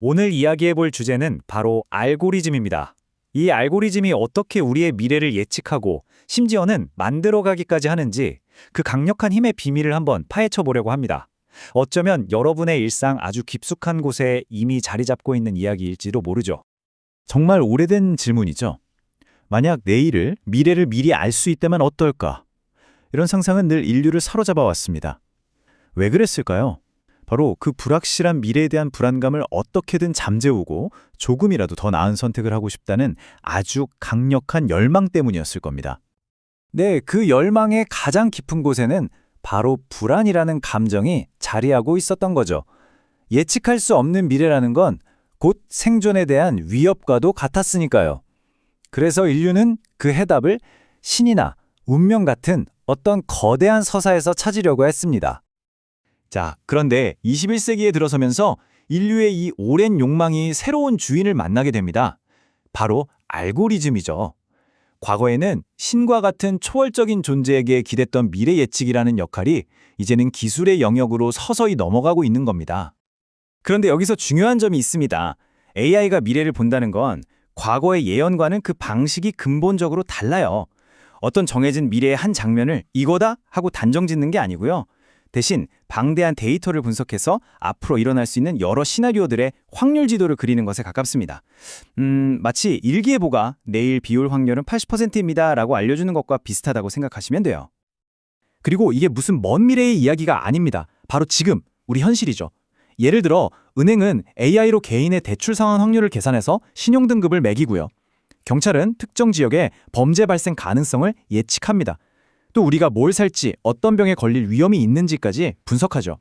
오늘 이야기해볼 주제는 바로 알고리즘입니다. 이 알고리즘이 어떻게 우리의 미래를 예측하고 심지어는 만들어가기까지 하는지 그 강력한 힘의 비밀을 한번 파헤쳐 보려고 합니다. 어쩌면 여러분의 일상 아주 깊숙한 곳에 이미 자리 잡고 있는 이야기일지도 모르죠. 정말 오래된 질문이죠. 만약 내일을, 미래를 미리 알 수 있다면 어떨까? 이런 상상은 늘 인류를 사로잡아 왔습니다. 왜 그랬을까요? 바로 그 불확실한 미래에 대한 불안감을 어떻게든 잠재우고 조금이라도 더 나은 선택을 하고 싶다는 아주 강력한 열망 때문이었을 겁니다. 네, 그 열망의 가장 깊은 곳에는 바로 불안이라는 감정이 자리하고 있었던 거죠. 예측할 수 없는 미래라는 건 곧 생존에 대한 위협과도 같았으니까요. 그래서 인류는 그 해답을 신이나 운명 같은 어떤 거대한 서사에서 찾으려고 했습니다. 자, 그런데 21세기에 들어서면서 인류의 이 오랜 욕망이 새로운 주인을 만나게 됩니다. 바로 알고리즘이죠. 과거에는 신과 같은 초월적인 존재에게 기댔던 미래 예측이라는 역할이 이제는 기술의 영역으로 서서히 넘어가고 있는 겁니다. 그런데 여기서 중요한 점이 있습니다. AI가 미래를 본다는 건 과거의 예언과는 그 방식이 근본적으로 달라요. 어떤 정해진 미래의 한 장면을 이거다 하고 단정 짓는 게 아니고요. 대신 방대한 데이터를 분석해서 앞으로 일어날 수 있는 여러 시나리오들의 확률 지도를 그리는 것에 가깝습니다. 마치 일기예보가 내일 비 올 확률은 80%입니다 라고 알려주는 것과 비슷하다고 생각하시면 돼요. 그리고 이게 무슨 먼 미래의 이야기가 아닙니다. 바로 지금, 우리 현실이죠. 예를 들어 은행은 AI로 개인의 대출 상환 확률을 계산해서 신용등급을 매기고요. 경찰은 특정 지역의 범죄 발생 가능성을 예측합니다. 또 우리가 뭘 살지, 어떤 병에 걸릴 위험이 있는지까지 분석하죠.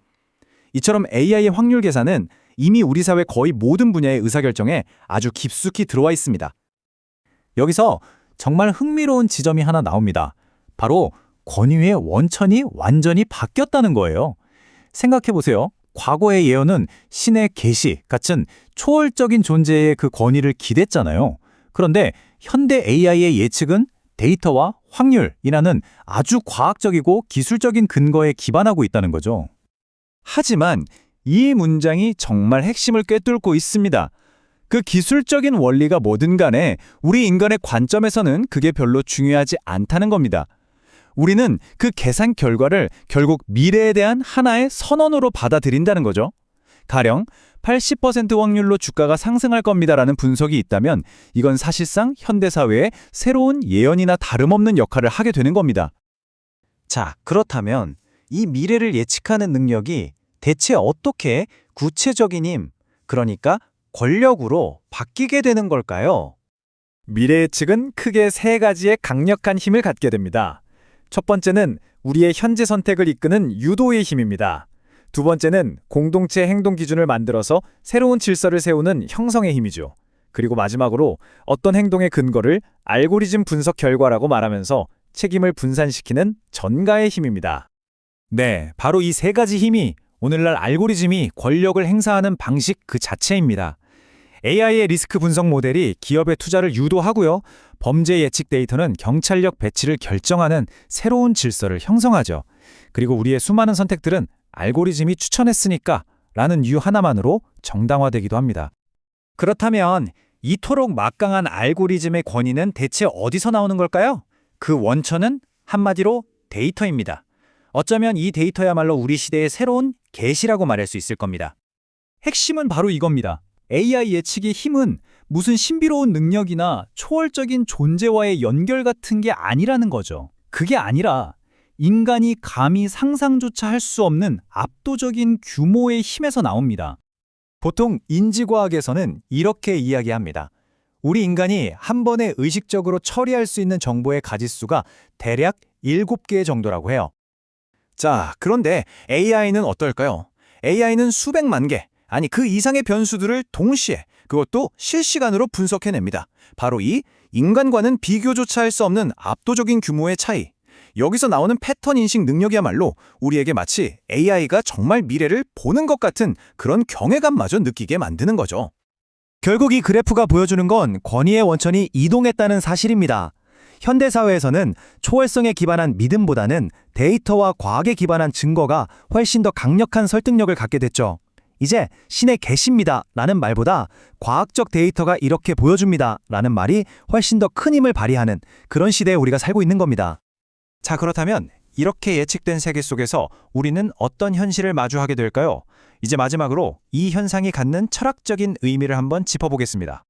이처럼 AI의 확률 계산은 이미 우리 사회 거의 모든 분야의 의사결정에 아주 깊숙이 들어와 있습니다. 여기서 정말 흥미로운 지점이 하나 나옵니다. 바로 권위의 원천이 완전히 바뀌었다는 거예요. 생각해보세요. 과거의 예언은 신의 계시 같은 초월적인 존재의 그 권위를 기댔잖아요. 그런데 현대 AI의 예측은 데이터와 확률이라는 아주 과학적이고 기술적인 근거에 기반하고 있다는 거죠. 하지만 이 문장이 정말 핵심을 꿰뚫고 있습니다. 그 기술적인 원리가 뭐든 간에 우리 인간의 관점에서는 그게 별로 중요하지 않다는 겁니다. 우리는 그 계산 결과를 결국 미래에 대한 하나의 선언으로 받아들인다는 거죠. 가령 80% 확률로 주가가 상승할 겁니다라는 분석이 있다면 이건 사실상 현대사회의 새로운 예언이나 다름없는 역할을 하게 되는 겁니다. 자, 그렇다면 이 미래를 예측하는 능력이 대체 어떻게 구체적인 힘, 그러니까 권력으로 바뀌게 되는 걸까요? 미래 예측은 크게 세 가지의 강력한 힘을 갖게 됩니다. 첫 번째는 우리의 현재 선택을 이끄는 유도의 힘입니다. 두 번째는 공동체 행동 기준을 만들어서 새로운 질서를 세우는 형성의 힘이죠. 그리고 마지막으로 어떤 행동의 근거를 알고리즘 분석 결과라고 말하면서 책임을 분산시키는 전가의 힘입니다. 네, 바로 이 세 가지 힘이 오늘날 알고리즘이 권력을 행사하는 방식 그 자체입니다. AI의 리스크 분석 모델이 기업의 투자를 유도하고요. 범죄 예측 데이터는 경찰력 배치를 결정하는 새로운 질서를 형성하죠. 그리고 우리의 수많은 선택들은 알고리즘이 추천했으니까 라는 이유 하나만으로 정당화되기도 합니다. 그렇다면 이토록 막강한 알고리즘의 권위는 대체 어디서 나오는 걸까요? 그 원천은 한마디로 데이터입니다. 어쩌면 이 데이터야말로 우리 시대의 새로운 계시라고 말할 수 있을 겁니다. 핵심은 바로 이겁니다. AI 예측의 힘은 무슨 신비로운 능력이나 초월적인 존재와의 연결 같은 게 아니라는 거죠. 그게 아니라 인간이 감히 상상조차 할 수 없는 압도적인 규모의 힘에서 나옵니다. 보통 인지과학에서는 이렇게 이야기합니다. 우리 인간이 한 번에 의식적으로 처리할 수 있는 정보의 가짓수가 대략 7개 정도라고 해요. 자, 그런데 AI는 어떨까요? AI는 수백만 개, 아니 그 이상의 변수들을 동시에, 그것도 실시간으로 분석해냅니다. 바로 이 인간과는 비교조차 할 수 없는 압도적인 규모의 차이. 여기서 나오는 패턴 인식 능력이야말로 우리에게 마치 AI가 정말 미래를 보는 것 같은 그런 경외감마저 느끼게 만드는 거죠. 결국 이 그래프가 보여주는 건 권위의 원천이 이동했다는 사실입니다. 현대사회에서는 초월성에 기반한 믿음보다는 데이터와 과학에 기반한 증거가 훨씬 더 강력한 설득력을 갖게 됐죠. 이제 신의 계십니다 라는 말보다 과학적 데이터가 이렇게 보여줍니다 라는 말이 훨씬 더 큰 힘을 발휘하는 그런 시대에 우리가 살고 있는 겁니다. 자, 그렇다면 이렇게 예측된 세계 속에서 우리는 어떤 현실을 마주하게 될까요? 이제 마지막으로 이 현상이 갖는 철학적인 의미를 한번 짚어보겠습니다.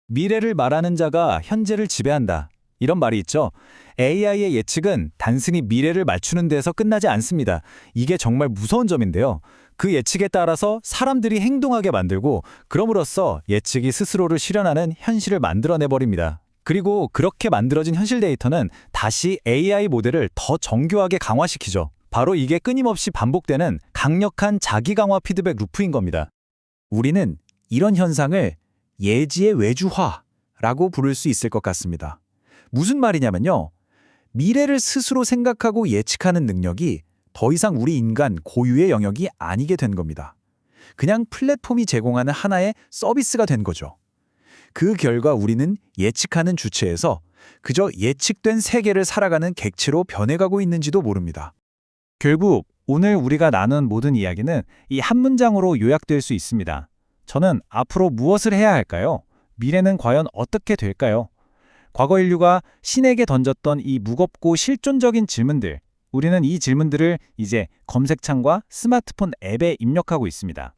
미래를 말하는 자가 현재를 지배한다. 이런 말이 있죠. AI의 예측은 단순히 미래를 맞추는 데서 끝나지 않습니다. 이게 정말 무서운 점인데요. 그 예측에 따라서 사람들이 행동하게 만들고 그럼으로써 예측이 스스로를 실현하는 현실을 만들어내버립니다. 그리고 그렇게 만들어진 현실 데이터는 다시 AI 모델을 더 정교하게 강화시키죠. 바로 이게 끊임없이 반복되는 강력한 자기 강화 피드백 루프인 겁니다. 우리는 이런 현상을 예지의 외주화라고 부를 수 있을 것 같습니다. 무슨 말이냐면요. 미래를 스스로 생각하고 예측하는 능력이 더 이상 우리 인간 고유의 영역이 아니게 된 겁니다. 그냥 플랫폼이 제공하는 하나의 서비스가 된 거죠. 그 결과 우리는 예측하는 주체에서 그저 예측된 세계를 살아가는 객체로 변해가고 있는지도 모릅니다. 결국 오늘 우리가 나눈 모든 이야기는 이 한 문장으로 요약될 수 있습니다. 저는 앞으로 무엇을 해야 할까요? 미래는 과연 어떻게 될까요? 과거 인류가 신에게 던졌던 이 무겁고 실존적인 질문들, 우리는 이 질문들을 이제 검색창과 스마트폰 앱에 입력하고 있습니다.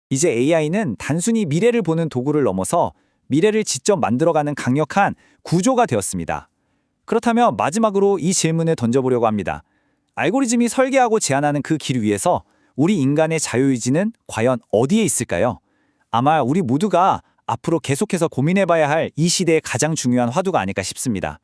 이제 AI는 단순히 미래를 보는 도구를 넘어서 미래를 직접 만들어가는 강력한 구조가 되었습니다. 그렇다면 마지막으로 이 질문을 던져보려고 합니다. 알고리즘이 설계하고 제안하는 그 길 위에서 우리 인간의 자유의지는 과연 어디에 있을까요? 아마 우리 모두가 앞으로 계속해서 고민해봐야 할 이 시대의 가장 중요한 화두가 아닐까 싶습니다.